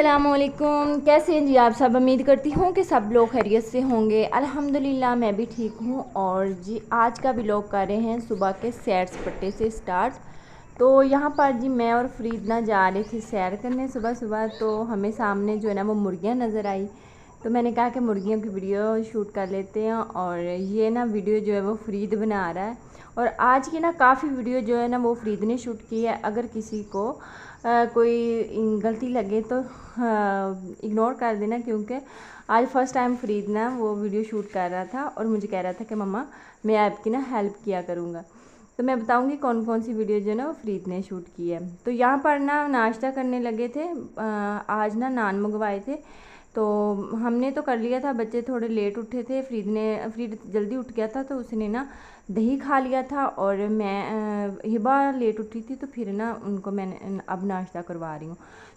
अस्सलामुअलैकुम। कैसे हैं जी आप सब? उम्मीद करती हूँ कि सब लोग खैरियत से होंगे। अल्हम्दुलिल्लाह मैं भी ठीक हूँ। और जी आज का व्लॉग कर रहे हैं सुबह के सैर सपाटे से स्टार्ट। तो यहाँ पर जी मैं और फरीद ना जा रहे थे सैर करने सुबह सुबह। तो हमें सामने जो है ना वो मुर्गियाँ नज़र आई। तो मैंने कहा कि मुर्गियों की वीडियो शूट कर लेते हैं। और ये ना वीडियो जो है वो फरीद बना रहा है। और आज की ना काफ़ी वीडियो जो है ना वो फरीद ने शूट की है। अगर किसी को कोई गलती लगे तो इग्नोर कर देना, क्योंकि आज फ़र्स्ट टाइम फरीद ना वो वीडियो शूट कर रहा था और मुझे कह रहा था कि मम्मा मैं आपकी ना हेल्प किया करूँगा। तो मैं बताऊँगी कौन कौन सी वीडियो जो है ना वो फरीद ने शूट की है। तो यहाँ पर ना नाश्ता करने लगे थे। आज ना नान मंगवाए थे। तो हमने तो कर लिया था, बच्चे थोड़े लेट उठे थे। फरीद जल्दी उठ गया था तो उसने ना दही खा लिया था। और मैं हिबा लेट उठी थी तो फिर ना उनको मैंने अब नाश्ता करवा रही हूँ।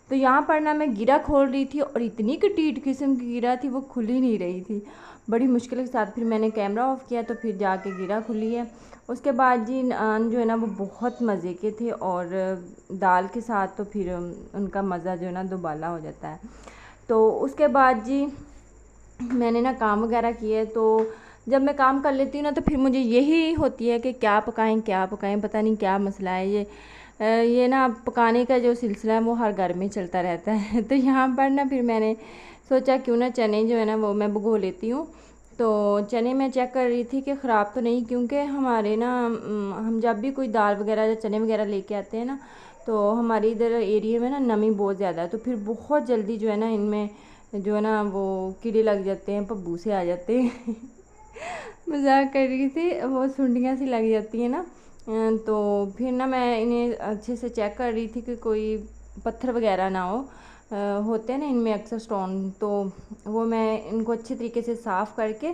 तो यहाँ पर ना मैं गिरा खोल रही थी और इतनी कटीट किस्म की गिरा थी वो खुल ही नहीं रही थी। बड़ी मुश्किल के साथ फिर मैंने कैमरा ऑफ किया तो फिर जाके गिरा खुली है। उसके बाद जी नान जो है ना वो बहुत मज़े के थे और दाल के साथ तो फिर उनका मज़ा जो है ना दोबाला हो जाता है। तो उसके बाद जी मैंने ना काम वगैरह किए। तो जब मैं काम कर लेती हूँ ना तो फिर मुझे यही होती है कि क्या पकाएं, पता नहीं क्या मसला है ये ना पकाने का जो सिलसिला है वो हर घर में चलता रहता है। तो यहाँ पर ना फिर मैंने सोचा क्यों ना चने जो है ना वो मैं भिगो लेती हूँ। तो चने मैं चेक कर रही थी कि ख़राब तो नहीं, क्योंकि हमारे ना हम जब भी कोई दाल वगैरह या चने वगैरह लेके आते हैं ना तो हमारे इधर एरिया में ना नमी बहुत ज़्यादा है। तो फिर बहुत जल्दी जो है ना इनमें जो है ना वो कीड़े लग जाते हैं, पब्बू से आ जाते हैं। मजाक कर रही थी, वो सुंडियाँ सी लग जाती हैं ना। तो फिर ना मैं इन्हें अच्छे से चेक कर रही थी कि कोई पत्थर वगैरह ना हो। होते हैं ना इनमें अक्सर स्टोन। तो वो मैं इनको अच्छे तरीके से साफ़ करके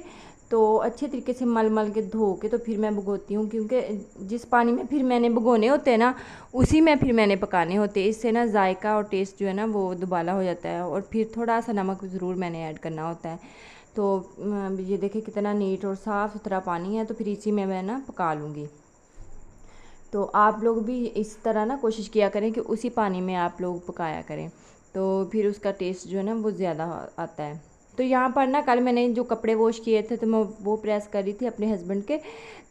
तो अच्छे तरीके से मल मल के धो के तो फिर मैं भिगोती हूँ, क्योंकि जिस पानी में फिर मैंने भिगोने होते हैं ना उसी में फिर मैंने पकाने होते हैं। इससे ना जायका और टेस्ट जो है ना वो दुबाला हो जाता है। और फिर थोड़ा सा नमक ज़रूर मैंने ऐड करना होता है। तो ये देखिए कितना नीट और साफ़ सुथरा पानी है। तो फिर इसी में मैं ना पका लूँगी। तो आप लोग भी इस तरह ना कोशिश किया करें कि उसी पानी में आप लोग पकाया करें, तो फिर उसका टेस्ट जो है ना वो ज़्यादा आता है। तो यहाँ पर ना कल मैंने जो कपड़े वॉश किए थे तो मैं वो प्रेस कर रही थी अपने हस्बैंड के।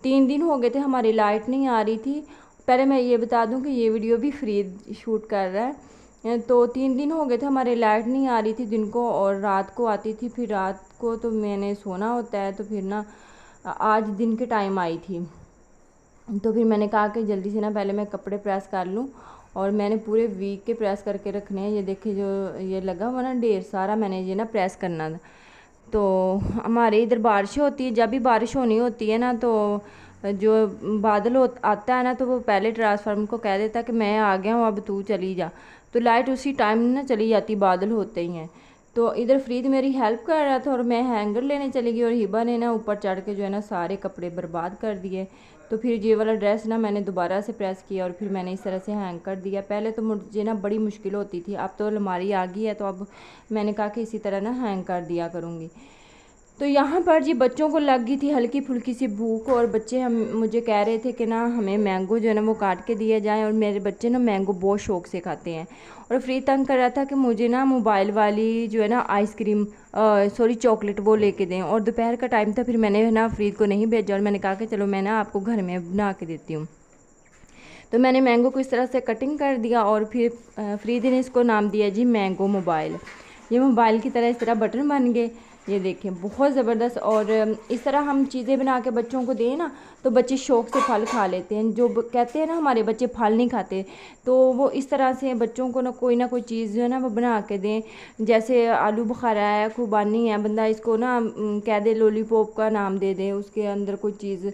3 दिन हो गए थे हमारी लाइट नहीं आ रही थी। पहले मैं ये बता दूं कि ये वीडियो भी फरीद शूट कर रहा है। तो 3 दिन हो गए थे हमारी लाइट नहीं आ रही थी दिन को, और रात को आती थी। फिर रात को तो मैंने सोना होता है, तो फिर ना आज दिन के टाइम आई थी। तो फिर मैंने कहा कि जल्दी से ना पहले मैं कपड़े प्रेस कर लूँ। और मैंने पूरे वीक के प्रेस करके रखने हैं। ये देखिए जो ये लगा हुआ ना ढेर सारा, मैंने ये ना प्रेस करना था। तो हमारे इधर बारिश होती है, जब भी बारिश होनी होती है ना तो जो बादल आता है ना तो वो पहले ट्रांसफार्मर को कह देता कि मैं आ गया हूँ अब तू चली जा। तो लाइट उसी टाइम ना चली जाती बादल होते ही हैं। तो इधर फरीद मेरी हेल्प कर रहा था और मैं हैंगर लेने चली गई और हिबा ने ना ऊपर चढ़ के जो है ना सारे कपड़े बर्बाद कर दिए। तो फिर ये वाला ड्रेस ना मैंने दोबारा से प्रेस किया और फिर मैंने इस तरह से हैंग कर दिया। पहले तो मुझे ना बड़ी मुश्किल होती थी, अब तो अलमारी आ गई है तो अब मैंने कहा कि इसी तरह ना हैंग कर दिया करूँगी। तो यहाँ पर जी बच्चों को लग गई थी हल्की फुल्की सी भूख, और बच्चे हम मुझे कह रहे थे कि ना हमें मैंगो जो है ना वो काट के दिया जाए। और मेरे बच्चे ना मैंगो बहुत शौक से खाते हैं। और फ्री तंग कर रहा था कि मुझे ना मोबाइल वाली जो है ना आइसक्रीम सॉरी चॉकलेट वो लेके दें। और दोपहर का टाइम था, फिर मैंने ना फ्रीद को नहीं भेजा और मैंने कहा कि चलो मैं ना आपको घर में बना के देती हूँ। तो मैंने मैंगो को इस तरह से कटिंग कर दिया और फिर फ्रीद ने इसको नाम दिया जी मैंगो मोबाइल। ये मोबाइल की तरह इस तरह बटन बन गए, ये देखें बहुत ज़बरदस्त। और इस तरह हम चीज़ें बना के बच्चों को दें ना तो बच्चे शौक़ से फल खा लेते हैं। जो कहते हैं ना हमारे बच्चे फल नहीं खाते, तो वो इस तरह से बच्चों को ना कोई चीज़ जो है ना वो बना के दें। जैसे आलू बुखारा है, खुबानी है, बंदा इसको ना कह दे लॉलीपॉप का नाम दे दें, उसके अंदर कोई चीज़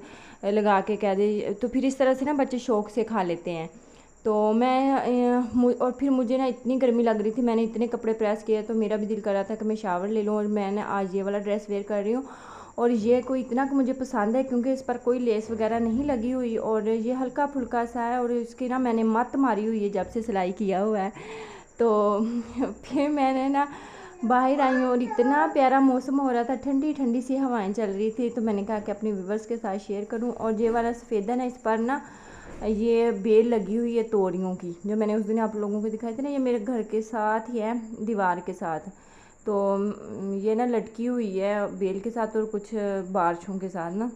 लगा के कह दे, तो फिर इस तरह से ना बच्चे शौक़ से खा लेते हैं। तो और फिर मुझे ना इतनी गर्मी लग रही थी, मैंने इतने कपड़े प्रेस किए तो मेरा भी दिल कर रहा था कि मैं शावर ले लूँ। और मैंने आज ये वाला ड्रेस वेयर कर रही हूँ और ये कोई इतना कि मुझे पसंद है क्योंकि इस पर कोई लेस वगैरह नहीं लगी हुई और ये हल्का फुल्का सा है और इसकी ना मैंने मत मारी हुई है जब से सिलाई किया हुआ है। तो फिर मैंने ना बाहर आई हूँ और इतना प्यारा मौसम हो रहा था, ठंडी ठंडी सी हवाएं चल रही थी। तो मैंने कहा कि अपने व्यूवर्स के साथ शेयर करूँ। और ये वाला सफ़ेदा ना इस पर ना ये बेल लगी हुई है तोरियों की, जो मैंने उस दिन आप लोगों को दिखाई थी ना, ये मेरे घर के साथ ही है, दीवार के साथ। तो ये ना लटकी हुई है बेल के साथ और कुछ बारछों के साथ ना।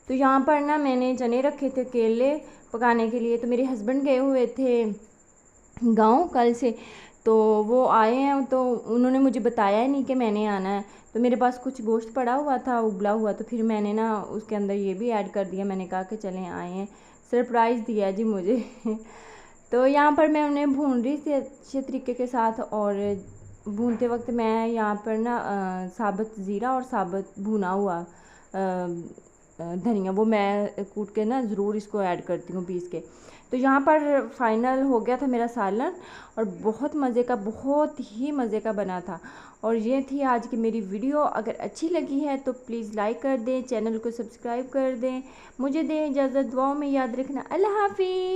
तो यहाँ पर ना मैंने चने रखे थे केले पकाने के लिए। तो मेरे हस्बैंड गए हुए थे गांव कल से, तो वो आए हैं, तो उन्होंने मुझे बताया ही नहीं कि मैंने आना है। तो मेरे पास कुछ गोश्त पड़ा हुआ था उबला हुआ, तो फिर मैंने ना उसके अंदर ये भी ऐड कर दिया। मैंने कहा कि चलें आए हैं, सरप्राइज़ दिया जी मुझे। तो यहाँ पर मैं उन्हें भून रही थी अच्छे तरीके के साथ, और भूनते वक्त मैं यहाँ पर ना साबुत ज़ीरा और साबुत भुना हुआ धनिया, वो मैं कूट के ना ज़रूर इसको ऐड करती हूँ पीस के। तो यहाँ पर फाइनल हो गया था मेरा सालन, और बहुत मज़े का, बहुत ही मज़े का बना था। और ये थी आज की मेरी वीडियो। अगर अच्छी लगी है तो प्लीज़ लाइक कर दें, चैनल को सब्सक्राइब कर दें। मुझे दें इजाज़त, दुआओं में याद रखना। अल्लाह हाफ़िज़।